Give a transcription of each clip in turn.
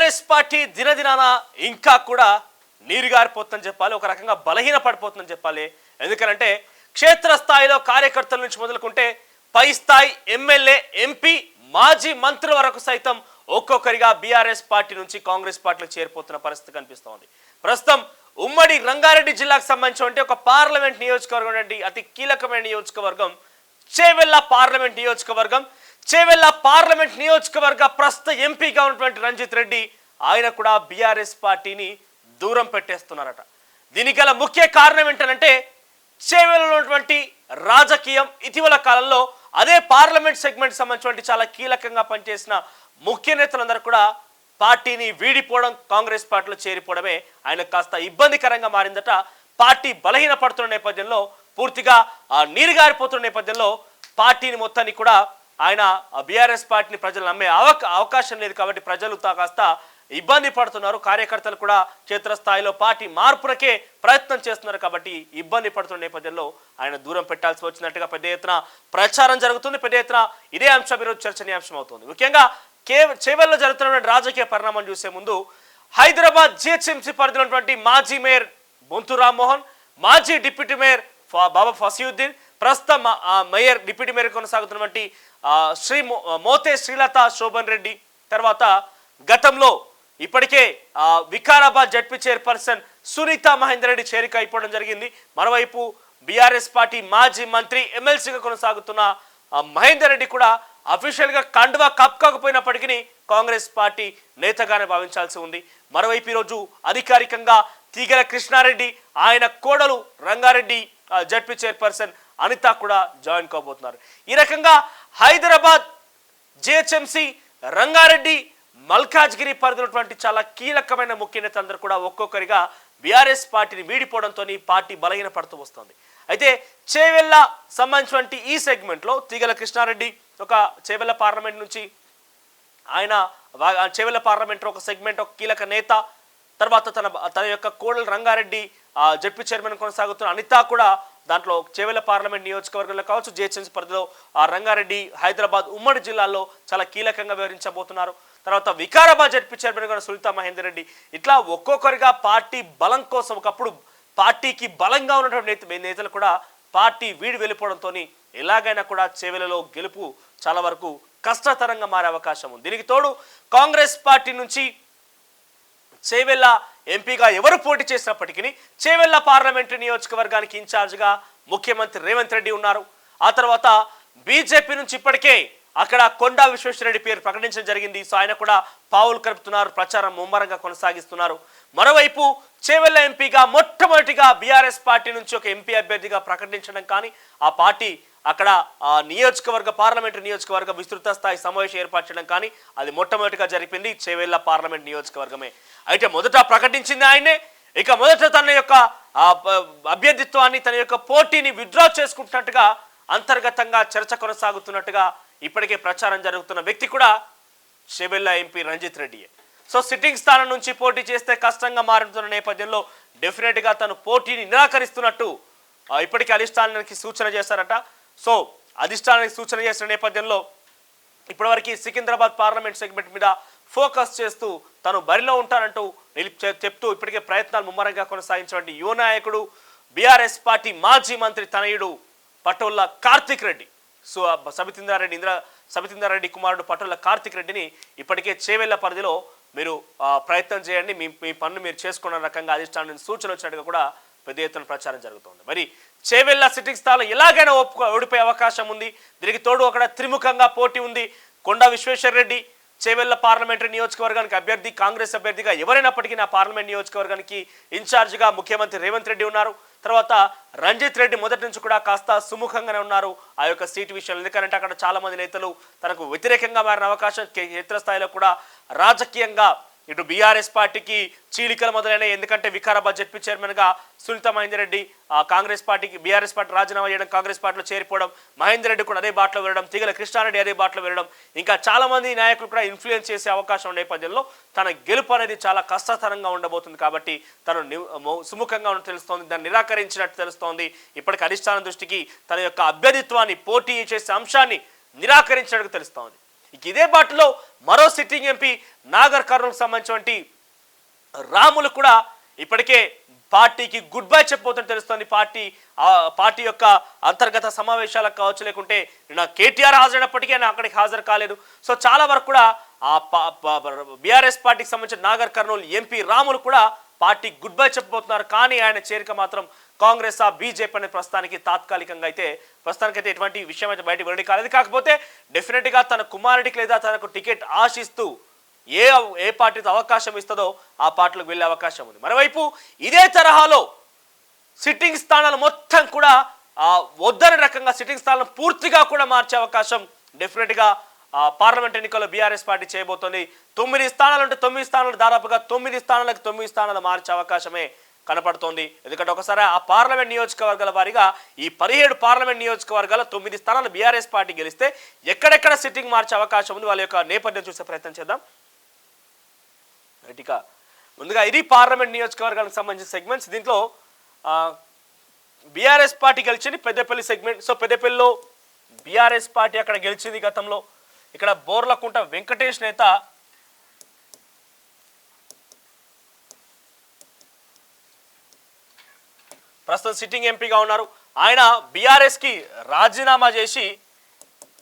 BRS party దినదినాన ఇంకా కూడా నీరుగారిపోతుందని చెప్పాలి, ఒక రకంగా బలహీన పడిపోతుందని చెప్పాలి. ఎందుకంటే క్షేత్రస్థాయిలో కార్యకర్తల నుంచి మొదలుకుంటే పై స్థాయి ఎమ్మెల్యే, ఎంపీ, మాజీ మంత్రుల వరకు సైతం ఒక్కొక్కరిగా బీఆర్ఎస్ పార్టీ నుంచి కాంగ్రెస్ పార్టీలో చేరిపోతున్న పరిస్థితి కనిపిస్తోంది. ప్రస్తుతం ఉమ్మడి రంగారెడ్డి జిల్లాకు సంబంధించి ఒక పార్లమెంట్ నియోజకవర్గం అండి, అతి కీలకమైన నియోజకవర్గం చేవెళ్ల పార్లమెంట్ నియోజకవర్గం. చేవెళ్ల పార్లమెంట్ నియోజకవర్గ ప్రస్తుత ఎంపీగా ఉన్నటువంటి రంజిత్ రెడ్డి ఆయన కూడా బీఆర్ఎస్ పార్టీని దూరం పెట్టేస్తున్నారట. దీనికి గల ముఖ్య కారణం ఏంటంటే చేవెళ్లలో ఉన్నటువంటి రాజకీయం ఇటీవల కాలంలో అదే పార్లమెంట్ సెగ్మెంట్ సంబంధించిన చాలా కీలకంగా పనిచేసిన ముఖ్య నేతలందరూ కూడా పార్టీని వీడిపోవడం, కాంగ్రెస్ పార్టీలో చేరిపోవడమే ఆయనకు కాస్త ఇబ్బందికరంగా మారిందట. పార్టీ బలహీన పడుతున్న నేపథ్యంలో, పూర్తిగా నీరుగారిపోతున్న నేపథ్యంలో పార్టీని మొత్తాన్ని కూడా ఆయన బీఆర్ఎస్ పార్టీని ప్రజలు నమ్మే అవకాశం లేదు కాబట్టి ప్రజలు కాస్త ఇబ్బంది పడుతున్నారు. కార్యకర్తలు కూడా క్షేత్రస్థాయిలో పార్టీ మార్పునకే ప్రయత్నం చేస్తున్నారు కాబట్టి ఇబ్బంది పడుతున్న నేపథ్యంలో ఆయన దూరం పెట్టాల్సి వచ్చినట్టుగా పెద్ద ఎత్తున ప్రచారం జరుగుతుంది. పెద్ద ఎత్తున ఇదే అంశం ఈరోజు చర్చనీయాంశం అవుతుంది. ముఖ్యంగా చేవెళ్లలో జరుగుతున్న రాజకీయ పరిణామం చూసే ముందు హైదరాబాద్ జిహెచ్ఎంసీ పరిధిలో ఉన్నటువంటి మాజీ మేయర్ బొంతు రామ్మోహన్, మాజీ డిప్యూటీ మేయర్ బాబా ఫసీయుద్దీన్, ప్రస్తుతం మేయర్ డిప్యూటీ మేయర్ కొనసాగుతున్నటువంటి మోతే శ్రీలత శోభన్ రెడ్డి, తర్వాత గతంలో ఇప్పటికే వికారాబాద్ జడ్పీ చైర్పర్సన్ సునీత మహేందర్ రెడ్డి చేరిక అయిపోవడం జరిగింది. మరోవైపు బీఆర్ఎస్ పార్టీ మాజీ మంత్రి, ఎమ్మెల్సీగా కొనసాగుతున్న మహేందర్ రెడ్డి కూడా అఫీషియల్గా కండువా కప్పుకోకపోయినప్పటికీ కాంగ్రెస్ పార్టీ నేతగానే భావించాల్సి ఉంది. మరోవైపు ఈరోజు అధికారికంగా తీగల కృష్ణారెడ్డి, ఆయన కోడలు రంగారెడ్డి జడ్పీ చైర్పర్సన్ అనిత కూడా జాయిన్ కాబోతున్నారు. ఈ రకంగా హైదరాబాద్ జిహెచ్ఎంసీ, రంగారెడ్డి, మల్కాజ్గిరి పరిధిలోటువంటి చాలా కీలకమైన ముఖ్య నేతలందరూ కూడా ఒక్కొక్కరిగా బీఆర్ఎస్ పార్టీని వీడిపోవడంతో పార్టీ బలహీన పడుతూ వస్తుంది. అయితే చేవెళ్ల సంబంధించినటువంటి ఈ సెగ్మెంట్లో తీగల కృష్ణారెడ్డి ఒక చేవెళ్ల పార్లమెంట్ నుంచి, ఆయన చేవెళ్ల పార్లమెంట్లో ఒక సెగ్మెంట్, ఒక కీలక నేత. తర్వాత తన యొక్క కోడలు రంగారెడ్డి జడ్పీ చైర్మన్ కొనసాగుతున్న అనిత కూడా దాంట్లో చేవెళ్ల పార్లమెంట్ నియోజకవర్గంలో కావచ్చు, జిహెచ్ఎంసీ పరిధిలో రంగారెడ్డి, హైదరాబాద్ ఉమ్మడి జిల్లాల్లో చాలా కీలకంగా వ్యవహరించబోతున్నారు. తర్వాత వికారాబాద్ జడ్పీ చైర్మన్ కూడా సునీత మహేందర్ రెడ్డి. ఇట్లా ఒక్కొక్కరిగా పార్టీ బలం కోసం, ఒకప్పుడు పార్టీకి బలంగా ఉన్నటువంటి నేతలు కూడా పార్టీ వీడి వెళ్ళిపోవడంతో ఎలాగైనా కూడా చేవెళ్లలో గెలుపు చాలా వరకు కష్టతరంగా మారే అవకాశం ఉంది. దీనికి తోడు కాంగ్రెస్ పార్టీ నుంచి చేవెళ్ల ఎంపీగా ఎవరు పోటీ చేసినప్పటికీ చేవెళ్ల పార్లమెంటరీ నియోజకవర్గానికి ఇన్ఛార్జిగా ముఖ్యమంత్రి రేవంత్ రెడ్డి ఉన్నారు. ఆ తర్వాత బీజేపీ నుంచి ఇప్పటికే అక్కడ కొండా విశ్వేశ్వరరెడ్డి పేరు ప్రకటించడం జరిగింది. సో ఆయన కూడా పావులు కలుపుతున్నారు, ప్రచారం ముమ్మరంగా కొనసాగిస్తున్నారు. మరోవైపు చేవెళ్ల ఎంపీగా మొట్టమొదటిగా బీఆర్ఎస్ పార్టీ నుంచి ఒక ఎంపీ అభ్యర్థిగా ప్రకటించడం కానీ, ఆ పార్టీ అక్కడ నియోజకవర్గ పార్లమెంటు నియోజకవర్గ విస్తృత స్థాయి సమావేశం ఏర్పాటు చేయడం కానీ అది మొట్టమొదటిగా జరిపింది చేవెళ్ల పార్లమెంట్ నియోజకవర్గమే. అయితే మొదట ప్రకటించింది ఆయనే. ఇక మొదట తన యొక్క అభ్యర్థిత్వాన్ని, తన యొక్క పోటీని విత్డ్రా చేసుకుంటున్నట్టుగా అంతర్గతంగా చర్చ కొనసాగుతున్నట్టుగా ఇప్పటికే ప్రచారం జరుగుతున్న వ్యక్తి కూడా చేవెళ్ల ఎంపీ రంజిత్ రెడ్డియే. సో సిట్టింగ్ స్థానం నుంచి పోటీ చేస్తే కష్టంగా మారుతున్న నేపథ్యంలో డెఫినెట్గా తను పోటీని నిరాకరిస్తున్నట్టు ఇప్పటికే అధిష్టానానికి సూచన చేశారట. సో అధిష్టానానికి సూచన చేసిన నేపథ్యంలో ఇప్పటివరకు సికింద్రాబాద్ పార్లమెంట్ సెగ్మెంట్ మీద ఫోకస్ చేస్తూ తను బరిలో ఉంటానంటూ చెప్తూ ఇప్పటికే ప్రయత్నాలు ముమ్మరంగా కొనసాగించినటువంటి యువ నాయకుడు, బీఆర్ఎస్ పార్టీ మాజీ మంత్రి తనయుడు పటోళ్ల కార్తిక్ రెడ్డి, సో సబితిందారెడ్డి కుమారుడు పటోళ్ల కార్తిక్ రెడ్డిని ఇప్పటికే చేవెళ్ల పరిధిలో మీరు ప్రయత్నం చేయండి, మీ పనులు మీరు చేసుకున్న రకంగా అధిష్టానం సూచన వచ్చినట్టుగా కూడా పెద్ద ఎత్తున ప్రచారం జరుగుతుంది. మరి చేవెళ్ల సిట్టింగ్ స్థానం ఎలాగైనా ఓడిపోయే అవకాశం ఉంది. దీనికి తోడు అక్కడ త్రిముఖంగా పోటీ ఉంది. కొండా విశ్వేశ్వరరెడ్డి చేవెళ్ల పార్లమెంటరీ నియోజకవర్గానికి అభ్యర్థి, కాంగ్రెస్ అభ్యర్థిగా ఎవరైనప్పటికీ నా పార్లమెంట్ నియోజకవర్గానికి ఇన్ఛార్జిగా ముఖ్యమంత్రి రేవంత్ రెడ్డి ఉన్నారు. తర్వాత రంజిత్ రెడ్డి మొదటి నుంచి కూడా కాస్త సుముఖంగానే ఉన్నారు ఆ యొక్క సీటు విషయంలో. ఎందుకంటే అక్కడ చాలా మంది నేతలు తనకు వ్యతిరేకంగా మారిన అవకాశం, క్షేత్రస్థాయిలో కూడా రాజకీయంగా ఇటు బీఆర్ఎస్ పార్టీకి చీలికలు మొదలైనవి. ఎందుకంటే వికారాబాద్ జడ్పీ చైర్మన్గా సునీత మహేందర్ రెడ్డి కాంగ్రెస్ పార్టీకి, బీఆర్ఎస్ పార్టీ రాజీనామా చేయడం, కాంగ్రెస్ పార్టీలో చేరిపోవడం, మహేందర్ రెడ్డి కూడా అదే బాటలో వెళ్ళడం, తీగల కృష్ణారెడ్డి అదే బాటలో వెళ్ళడం, ఇంకా చాలా మంది నాయకులు కూడా ఇన్ఫ్లుయెన్స్ చేసే అవకాశం నేపథ్యంలో తన గెలుపు అనేది చాలా కష్టతరంగా ఉండబోతుంది. కాబట్టి తను సుముఖంగా ఉన్నట్టు తెలుస్తోంది, దాన్ని నిరాకరించినట్టు తెలుస్తోంది. ఇప్పటికి అధిష్టానం దృష్టికి తన యొక్క అభ్యర్థిత్వాన్ని, పోటీ చేసే అంశాన్ని నిరాకరించినట్టు తెలుస్తోంది. ఇక ఇదే బాటలో మరో సిట్టింగ్ ఎంపీ నాగర్ కర్నూలుకు సంబంధించినటువంటి రాములు కూడా ఇప్పటికే పార్టీకి గుడ్ బై చెప్పబోతుందని తెలుస్తోంది. పార్టీ యొక్క అంతర్గత సమావేశాలకు కావచ్చు, లేకుంటే నిన్న కేటీఆర్ హాజరైనప్పటికీ ఆయన అక్కడికి హాజరు కాలేదు. సో చాలా వరకు కూడా ఆ బీఆర్ఎస్ పార్టీకి సంబంధించిన నాగర్ కర్నూలు ఎంపీ రాములు కూడా పార్టీ గుడ్ బై చెప్పబోతున్నారు. కానీ ఆయన చేరిక మాత్రం కాంగ్రెస్ బీజేపీ అనే ప్రస్తుతానికైతే ఎటువంటి విషయం అయితే బయటకు వెళ్లి కాలేదు. కాకపోతే డెఫినెట్గా తన కుమారుడికి లేదా తనకు టికెట్ ఆశిస్తూ ఏ పార్టీతో అవకాశం ఇస్తుందో ఆ పార్టీలకు వెళ్ళే అవకాశం ఉంది. మరోవైపు ఇదే తరహాలో సిట్టింగ్ స్థానాలు మొత్తం కూడా వద్దనే రకంగా సిట్టింగ్ స్థానాలను పూర్తిగా కూడా మార్చే అవకాశం డెఫినెట్గా పార్లమెంట్ ఎన్నికల్లో బీఆర్ఎస్ పార్టీ చేయబోతోంది. 9 స్థానాలు ఉంటే 9 స్థానాలు దాదాపుగా 9 స్థానాలకు 9 స్థానాలు మార్చే అవకాశమే కనపడుతోంది. ఎందుకంటే ఒకసారి ఆ పార్లమెంట్ నియోజకవర్గాల వారీగా ఈ 17 పార్లమెంట్ నియోజకవర్గాల 9 స్థానాలు బీఆర్ఎస్ పార్టీ గెలిస్తే ఎక్కడెక్కడ సిట్టింగ్ మార్చే అవకాశం ఉంది, వాళ్ళ యొక్క నేపథ్యం చూసే ప్రయత్నం చేద్దాం. ఇక ముందుగా ఇది పార్లమెంట్ నియోజకవర్గానికి సంబంధించిన సెగ్మెంట్స్. దీంట్లో బీఆర్ఎస్ పార్టీ గెలిచింది పెద్దపల్లి సెగ్మెంట్. సో పెద్దపల్లిలో బీఆర్ఎస్ పార్టీ అక్కడ గెలిచింది గతంలో. ఇక్కడ బోర్లకుంట వెంకటేష్ నేత ప్రస్తుతం సిట్టింగ్ ఎంపీగా ఉన్నారు. ఆయన బీఆర్ఎస్కి రాజీనామా చేసి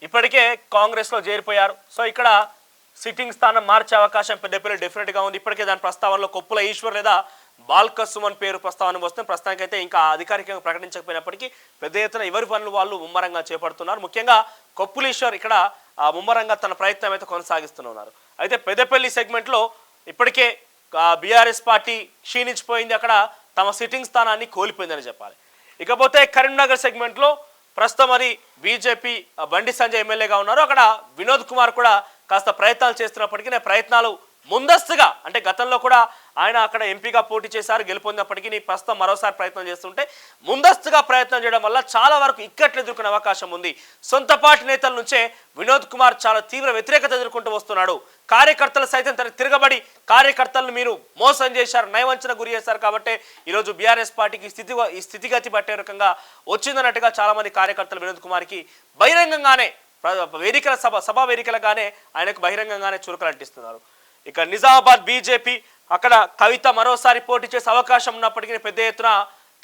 ఇప్పటికే కాంగ్రెస్లో చేరిపోయారు. సో ఇక్కడ సిట్టింగ్ స్థానం మార్చే అవకాశం పెద్దపల్లి డెఫినెట్గా ఉంది. ఇప్పటికే దాని ప్రస్తావనలో కొప్పుల ఈశ్వర్ లేదా బాల్క సుమన్ పేరు ప్రస్తావన వస్తుంది. ప్రస్తుతానికైతే ఇంకా అధికారికంగా ప్రకటించకపోయినప్పటికీ పెద్ద ఎత్తున ఎవరి పనులు వాళ్ళు ముమ్మరంగా చేపడుతున్నారు. ముఖ్యంగా కొప్పుల ఈశ్వర్ ఇక్కడ ముమ్మరంగా తన ప్రయత్నం అయితే కొనసాగిస్తున్నారు. అయితే పెద్దపల్లి సెగ్మెంట్లో ఇప్పటికే బీఆర్ఎస్ పార్టీ క్షీణించిపోయింది. అక్కడ తమ సిట్టింగ్ స్థానాన్ని కోల్పోయిందని చెప్పాలి. ఇకపోతే కరీంనగర్ సెగ్మెంట్లో ప్రస్తుతం అది బీజేపీ బండి సంజయ్ ఎమ్మెల్యేగా ఉన్నారు. అక్కడ వినోద్ కుమార్ కూడా కాస్త ప్రయత్నాలు చేస్తున్నప్పటికీ ప్రయత్నాలు ముందస్తుగా అంటే గతంలో కూడా ఆయన అక్కడ ఎంపీగా పోటీ చేశారు, గెలుపొందినప్పటికీ ప్రస్తుతం మరోసారి ప్రయత్నం చేస్తుంటే ముందస్తుగా ప్రయత్నం చేయడం వల్ల చాలా వరకు ఇక్కట్లు ఎదుర్కొనే అవకాశం ఉంది. సొంత పార్టీ నేతల నుంచే వినోద్ కుమార్ చాలా తీవ్ర వ్యతిరేకత ఎదుర్కొంటూ వస్తున్నాడు. కార్యకర్తలు సైతం తనకు తిరగబడి కార్యకర్తలను మీరు మోసం చేశారు, నయవంచన గురి చేశారు కాబట్టి ఈరోజు బీఆర్ఎస్ పార్టీకి ఈ స్థితిగతి పట్టే రకంగా వచ్చిందన్నట్టుగా చాలా మంది కార్యకర్తలు వినోద్ కుమార్కి బహిరంగంగానే సభా వేదికలుగానే ఆయనకు బహిరంగంగానే చురుకలు అంటిస్తున్నారు. ఇక నిజామాబాద్ బీజేపీ అక్కడ కవిత మరోసారి పోటీ చేసే అవకాశం ఉన్నప్పటికీ పెద్ద ఎత్తున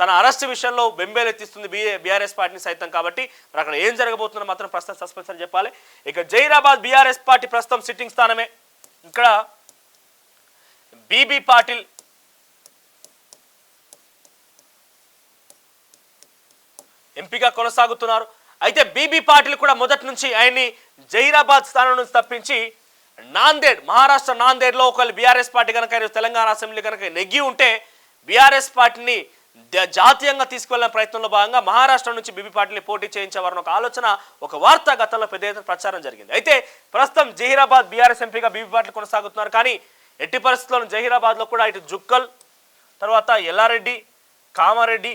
తన అరెస్టు విషయంలో బెంబేలెత్తిస్తుంది బీఆర్ఎస్ పార్టీని సైతం. కాబట్టి మరి అక్కడ ఏం జరగబోతుందో మాత్రం ప్రస్తుతం సస్పెన్స్ అని చెప్పాలి. ఇక జైరాబాద్ బీఆర్ఎస్ పార్టీ ప్రస్తుతం సిట్టింగ్ స్థానమే. ఇక్కడ బీబీ పాటిల్ ఎంపీగా కొనసాగుతున్నారు. అయితే బీబీ పాటిల్ కూడా మొదటి నుంచి ఆయన్ని జైరాబాద్ స్థానం నుంచి తప్పించి నాందేడ్, మహారాష్ట్ర నాందేడ్లో ఒకళ్ళు బీఆర్ఎస్ పార్టీ కనుక తెలంగాణ అసెంబ్లీ కనుక నెగ్గి ఉంటే బీఆర్ఎస్ పార్టీని జాతీయంగా తీసుకువెళ్ళిన ప్రయత్నంలో భాగంగా మహారాష్ట్ర నుంచి బీబీ పాటిల్ని పోటీ చేయించేవారని ఒక ఆలోచన, ఒక వార్త గతంలో పెద్ద ఎత్తున ప్రచారం జరిగింది. అయితే ప్రస్తుతం జహీరాబాద్ బీఆర్ఎస్ ఎంపీగా బీబీ పాటిల్ కొనసాగుతున్నారు. కానీ ఎట్టి పరిస్థితుల్లో జహీరాబాద్లో కూడా ఇటు జుక్కల్, తర్వాత ఎల్లారెడ్డి, కామారెడ్డి,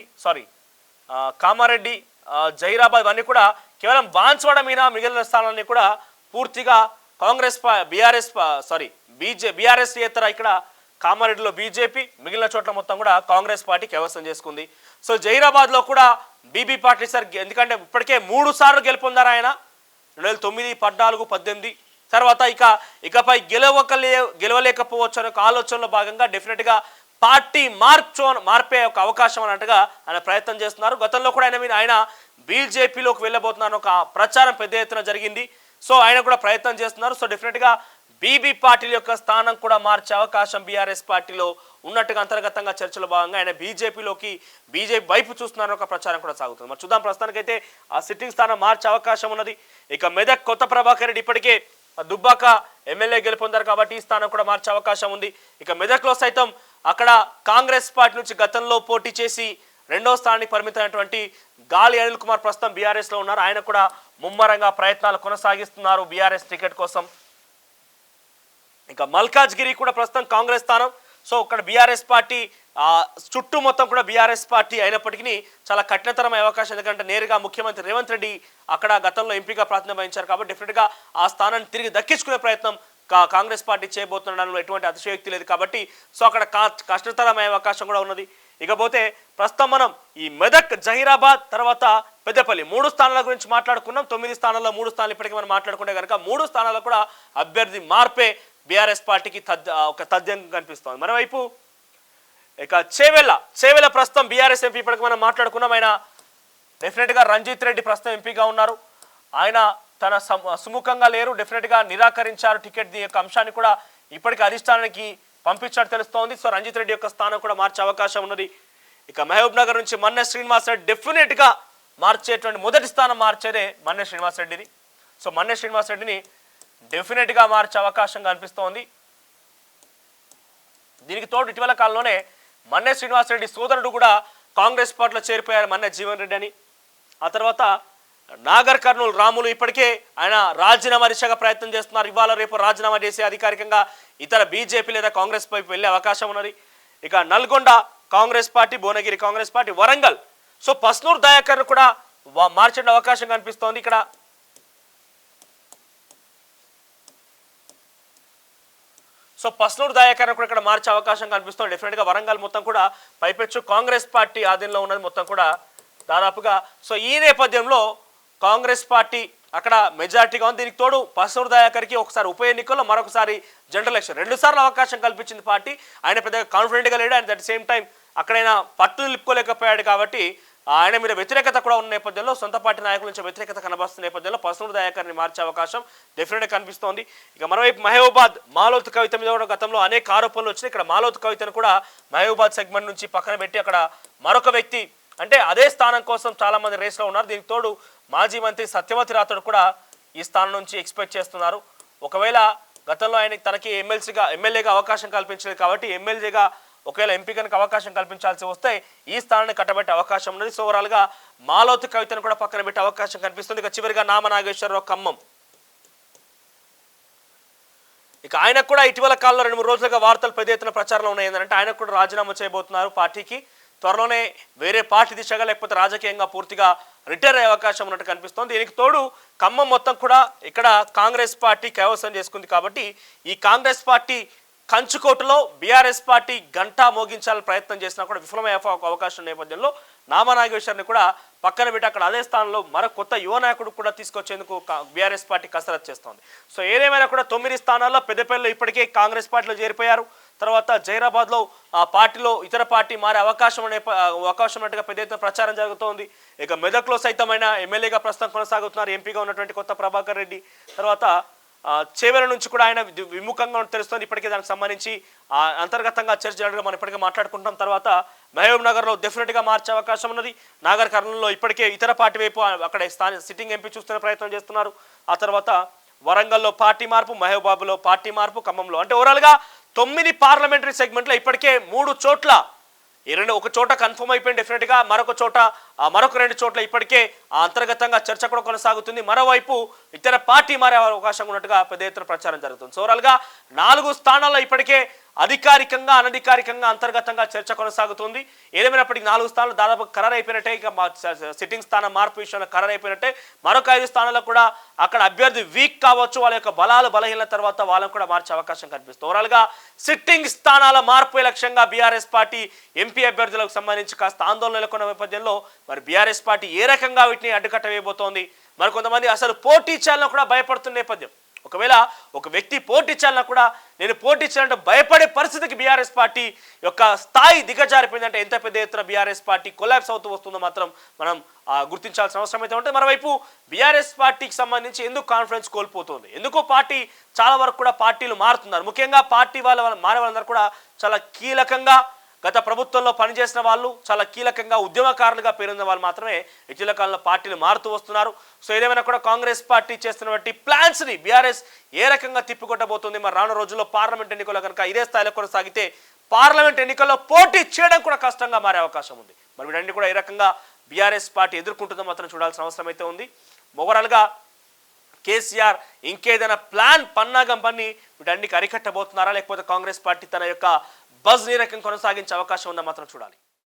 జహీరాబాద్ ఇవన్నీ కూడా కేవలం బాన్స్వాడ మీద మిగిలిన స్థానాలన్నీ కూడా పూర్తిగా కాంగ్రెస్ బీఆర్ఎస్ ఇతర ఇక్కడ కామారెడ్డిలో బీజేపీ, మిగిలిన చోట్ల మొత్తం కూడా కాంగ్రెస్ పార్టీ కైవసం చేసుకుంది. సో జహీరాబాద్లో కూడా బీబీ పాటిల్ సార్ ఎందుకంటే ఇప్పటికే 3 సార్లు గెలుపొందారు ఆయన 2009, 14, 18. తర్వాత ఇకపై గెలవలేకపోవచ్చు అనే ఒక ఆలోచనలో భాగంగా డెఫినెట్గా పార్టీ మార్పే ఒక అవకాశం అన్నట్టుగా ఆయన ప్రయత్నం చేస్తున్నారు. గతంలో కూడా ఆయన బీజేపీలోకి వెళ్ళబోతున్నారు ఒక ప్రచారం పెద్ద ఎత్తున జరిగింది. సో ఆయన కూడా ప్రయత్నం చేస్తున్నారు. సో డెఫినెట్గా బీబీ పాటిల్ యొక్క స్థానం కూడా మార్చే అవకాశం బీఆర్ఎస్ పార్టీలో ఉన్నట్టుగా అంతర్గతంగా చర్చలో భాగంగా ఆయన బీజేపీ వైపు చూస్తున్నారు ఒక ప్రచారం కూడా సాగుతుంది. మరి చూద్దాం. ప్రస్తుతానికైతే ఆ సిట్టింగ్ స్థానం మార్చే అవకాశం ఉన్నది. ఇక మెదక్ కొత్త ప్రభాకర్ రెడ్డి ఇప్పటికే దుబ్బాక ఎమ్మెల్యే గెలుపొందారు కాబట్టి ఈ స్థానం కూడా మార్చే అవకాశం ఉంది. ఇక మెదక్లో సైతం అక్కడ కాంగ్రెస్ పార్టీ నుంచి గతంలో పోటీ చేసి 2వ స్థానానికి పరిమితమైనటువంటి గాలి అనిల్ కుమార్ ప్రస్తుతం బీఆర్ఎస్లో ఉన్నారు. ఆయన కూడా ముమ్మరంగా ప్రయత్నాలు కొనసాగిస్తున్నారు బీఆర్ఎస్ టికెట్ కోసం. ఇక మల్కాజ్గిరి కూడా ప్రస్తుతం కాంగ్రెస్ స్థానం. సో ఇక్కడ బీఆర్ఎస్ పార్టీ చుట్టూ మొత్తం కూడా బీఆర్ఎస్ పార్టీ అయినప్పటికీ చాలా కఠినతరమైన అవకాశం, ఎందుకంటే నేరుగా ముఖ్యమంత్రి రేవంత్ రెడ్డి అక్కడ గతంలో ఎంపీగా ప్రాతినిధ్యం వహించారు కాబట్టి డెఫినెట్గా ఆ స్థానాన్ని తిరిగి దక్కించుకునే ప్రయత్నం కాంగ్రెస్ పార్టీ చేయబోతుండడంలో ఎటువంటి అతిశయోక్తి లేదు కాబట్టి సో అక్కడ కష్టతరమైన అవకాశం కూడా ఉన్నది. ఇకపోతే ప్రస్తుతం మనం ఈ మెదక్, జహీరాబాద్ తర్వాత పెద్దపల్లి 3 స్థానాల గురించి మాట్లాడుకున్నాం. 9 స్థానాల్లో 3 స్థానాలు ఇప్పటికీ మనం మాట్లాడుకుంటే కనుక 3 స్థానాల్లో కూడా అభ్యర్థి మార్పే బీఆర్ఎస్ పార్టీకి ఒక తథ్యంగా కనిపిస్తోంది. మరోవైపు ఇక చేవెళ్ళ ప్రస్తుతం బీఆర్ఎస్ ఎంపీ ఇప్పటికి మనం మాట్లాడుకున్నాం. ఆయన డెఫినెట్గా రంజిత్ రెడ్డి ప్రస్తుతం ఎంపీగా ఉన్నారు. ఆయన తన సుముఖంగా లేరు, డెఫినెట్గా నిరాకరించారు టికెట్ యొక్క అంశాన్ని కూడా ఇప్పటికీ అధిష్టానానికి పంపించినట్టు తెలుస్తోంది. సో రంజిత్ రెడ్డి యొక్క స్థానం కూడా మార్చే అవకాశం ఉన్నది. ఇక మహబూబ్ నగర్ నుంచి మన్నె శ్రీనివాస్ రెడ్డి డెఫినెట్గా మార్చేటువంటి మొదటి స్థానం మార్చేదే మన్నె శ్రీనివాస్ రెడ్డిని. సో మన్నె శ్రీనివాస్ రెడ్డిని డెఫినెట్గా మార్చే అవకాశం కనిపిస్తోంది. దీనికి తోడు ఇటీవల కాలంలోనే మన్నె శ్రీనివాస్ రెడ్డి సోదరుడు కూడా కాంగ్రెస్ పార్టీలో చేరిపోయారు, మన్నె జీవన్ రెడ్డి అని. ఆ తర్వాత నాగర్ కర్నూలు రాములు ఇప్పటికే ఆయన రాజీనామా దిశగా ప్రయత్నం చేస్తున్నారు. ఇవాళ రేపు రాజీనామా చేసి అధికారికంగా ఇతర బీజేపీ లేదా కాంగ్రెస్ వైపు వెళ్ళే అవకాశం ఉన్నది. ఇక Nalgonda Congress party, Bhuvanagiri Congress party, Warangal so Pasunoor Dayakar కూడా మార్చే అవకాశం కనిపిస్తోంది. ఇక్కడ సో పస్నూర్ దయాకర్ కూడా ఇక్కడ మార్చే అవకాశం కనిపిస్తుంది. డెఫినెట్గా వరంగల్ మొత్తం కూడా పైపెచ్చు కాంగ్రెస్ పార్టీ ఆధీనంలో ఉన్నది మొత్తం కూడా దాదాపుగా. సో ఈ నేపథ్యంలో కాంగ్రెస్ పార్టీ అక్కడ మెజార్టీగా ఉంది. దీనికి తోడు పస్నూర్ దయాకర్కి ఒకసారి ఉప ఎన్నికల్లో, మరొకసారి జనరల్ ఎలక్షన్ 2 సార్లు అవకాశం కల్పించింది పార్టీ. ఆయన పెద్దగా కాన్ఫిడెంట్గా లేడు. And at the same time అక్కడైనా పట్టును నిలుపుకోలేకపోయాడు కాబట్టి ఆయన మీద వ్యతిరేకత కూడా ఉన్న నేపథ్యంలో, సొంత పార్టీ నాయకుల నుంచి వ్యతిరేకత కనబరుస్తున్న నేపథ్యంలో పస్నూర్ దయాకర్ని మార్చే అవకాశం డెఫినెట్గా కనిపిస్తోంది. ఇక మరోవైపు మహబూబాద్ మాలోత్ కవిత మీద కూడా గతంలో అనేక ఆరోపణలు వచ్చినాయి. ఇక్కడ మాలోత్ కవితను కూడా మహబూబాద్ సెగ్మెంట్ నుంచి పక్కన పెట్టి అక్కడ మరొక వ్యక్తి అంటే అదే స్థానం కోసం చాలా మంది రేస్లో ఉన్నారు. దీనికి తోడు మాజీ మంత్రి సత్యవతి రాథోడ్ కూడా ఈ స్థానం నుంచి ఎక్స్పెక్ట్ చేస్తున్నారు. ఒకవేళ గతంలో ఆయన తనకి ఎమ్మెల్యేగా అవకాశం కల్పించలేదు కాబట్టి ఎమ్మెల్యేగా ఒకవేళ ఎంపీ కనుక అవకాశం కల్పించాల్సి వస్తే ఈ స్థానాన్ని కట్టబెట్టే అవకాశం ఉన్నది. సో ఓవరాల్గా మాలోత్ కవితను కూడా పక్కన పెట్టే అవకాశం కనిపిస్తుంది. ఇక చివరిగా నామ నాగేశ్వరరావు ఖమ్మం. ఇక ఆయనకు కూడా ఇటీవల కాలంలో 2-3 రోజులుగా వార్తలు పెద్ద ఎత్తున ప్రచారంలో ఉన్నాయి. ఏంటంటే ఆయనకు కూడా రాజీనామా చేయబోతున్నారు పార్టీకి. త్వరలోనే వేరే పార్టీ దిశగా లేకపోతే రాజకీయంగా పూర్తిగా రిటైర్ అయ్యే అవకాశం ఉన్నట్టు కనిపిస్తోంది. దీనికి తోడు ఖమ్మం మొత్తం కూడా ఇక్కడ కాంగ్రెస్ పార్టీ కైవసం చేసుకుంది కాబట్టి ఈ కాంగ్రెస్ పార్టీ కంచుకోటలో బీఆర్ఎస్ పార్టీ గంటా మోగించాలని ప్రయత్నం చేసినా కూడా విఫలమయ్యే అవకాశం నేపథ్యంలో నామనాగేశ్వర్ని కూడా పక్కన పెట్టి అక్కడ అదే స్థానంలో మరో కొత్త యువ నాయకుడు కూడా తీసుకొచ్చేందుకు బీఆర్ఎస్ పార్టీ కసరత్తు చేస్తోంది. సో ఏదేమైనా కూడా 9 స్థానాల్లో పెద్దపల్లిలో ఇప్పటికే కాంగ్రెస్ పార్టీలో చేరిపోయారు. తర్వాత జైరాబాద్లో ఆ పార్టీలో ఇతర పార్టీ మారే అవకాశం ఉన్నట్టుగా పెద్ద ఎత్తున ప్రచారం జరుగుతోంది. ఇక మెదక్లో సైతమైన ఎమ్మెల్యేగా ప్రస్తుతం కొనసాగుతున్నారు ఎంపీగా ఉన్నటువంటి కొత్త ప్రభాకర్ రెడ్డి. తర్వాత చేవెల నుంచి కూడా ఆయన విముఖంగా తెలుస్తుంది. ఇప్పటికే దానికి సంబంధించి అంతర్గతంగా చర్చ జరగడం మనం ఇప్పటికే మాట్లాడుకుంటాం. తర్వాత మహబూబ్ నగర్లో డెఫినెట్గా మార్చే అవకాశం ఉన్నది. నాగర్ కర్నూలులో ఇప్పటికే ఇతర పార్టీ వైపు అక్కడ సిట్టింగ్ ఎంపీ చూస్తున్న ప్రయత్నం చేస్తున్నారు. ఆ తర్వాత వరంగల్లో పార్టీ మార్పు, మహబూబాబాద్లో పార్టీ మార్పు, ఖమ్మంలో అంటే ఓవరాల్గా 9 పార్లమెంటరీ సెగ్మెంట్లో ఇప్పటికే 3 చోట్ల ఒక చోట కన్ఫర్మ్ అయిపోయింది డెఫినెట్గా, మరొక 2 చోట్ల ఇప్పటికే అంతర్గతంగా చర్చ కూడా కొనసాగుతుంది. మరోవైపు ఇతర పార్టీ మారే అవకాశం ఉన్నట్టుగా పెద్ద ఎత్తున ప్రచారం జరుగుతుంది. సో ఓవరాల్గా 4 స్థానాల్లో ఇప్పటికే అధికారికంగా అనధికారికంగా అంతర్గతంగా చర్చ కొనసాగుతుంది. ఏదేమైనప్పటికీ 4 స్థానాలు దాదాపు ఖరారు అయిపోయినట్టే. ఇక సిట్టింగ్ స్థానం మార్పు విషయంలో ఖరారు అయిపోయినట్టే. మరొక 5 స్థానాల్లో కూడా అక్కడ అభ్యర్థి వీక్ కావచ్చు, వాళ్ళ యొక్క బలాలు బలహీనత తర్వాత వాళ్ళని కూడా మార్చే అవకాశం కనిపిస్తుంది. ఓవరాల్గా సిట్టింగ్ స్థానాల మార్పు లక్ష్యంగా బీఆర్ఎస్ పార్టీ ఎంపీ అభ్యర్థులకు సంబంధించి కాస్త ఆందోళన నెలకొన్న నేపథ్యంలో మరి బీఆర్ఎస్ పార్టీ ఏ రకంగా వీటిని అడ్డుకట్ట వేయబోతోంది, మరి కొంతమంది అసలు పోటీ చేయాలని కూడా భయపడుతున్న నేపథ్యం. ఒకవేళ ఒక వ్యక్తి పోటీ చేయాలన్నా కూడా నేను పోటీ చేయాలంటే భయపడే పరిస్థితికి బీఆర్ఎస్ పార్టీ యొక్క స్థాయి దిగజారిపోయిందంటే ఎంత పెద్ద ఎత్తున బీఆర్ఎస్ పార్టీ కొలాప్స్ అవుతూ వస్తుందో మాత్రం మనం గుర్తించాల్సిన అవసరం అయితే ఉంటుంది. మరోవైపు బీఆర్ఎస్ పార్టీకి సంబంధించి ఎందుకు కాన్ఫిడెన్స్ కోల్పోతుంది, ఎందుకో పార్టీ చాలా వరకు కూడా పార్టీలు మారుతున్నారు. ముఖ్యంగా పార్టీ మారే వాళ్ళందరూ కూడా చాలా కీలకంగా గత ప్రభుత్వంలో పనిచేసిన వాళ్ళు, చాలా కీలకంగా ఉద్యమకారులుగా పేరున్న వాళ్ళు మాత్రమే ఇటీవల కాలంలో పార్టీలు మారుతూ వస్తున్నారు. సో ఏదేమైనా కూడా కాంగ్రెస్ పార్టీ చేస్తున్నటువంటి ప్లాన్స్ని బీఆర్ఎస్ ఏ రకంగా తిప్పికొట్టబోతుంది, మరి రానున్న రోజుల్లో పార్లమెంట్ ఎన్నికల్లో కనుక ఇదే స్థాయిలో కొనసాగితే పార్లమెంట్ ఎన్నికల్లో పోటీ చేయడం కూడా కష్టంగా మారే అవకాశం ఉంది. మరి వీటన్ని కూడా ఏ రకంగా బీఆర్ఎస్ పార్టీ ఎదుర్కొంటుందో మాత్రం చూడాల్సిన అవసరం అయితే ఉంది. ఓవరాల్గా కేసీఆర్ ఇంకేదైనా ప్లాన్ పన్నాగం పన్ని వీటన్నికి అరికట్టబోతున్నారా, లేకపోతే కాంగ్రెస్ పార్టీ తన యొక్క బజ్ నీ రకం కొనసాగించే అవకాశం ఉందా మాత్రం చూడాలి.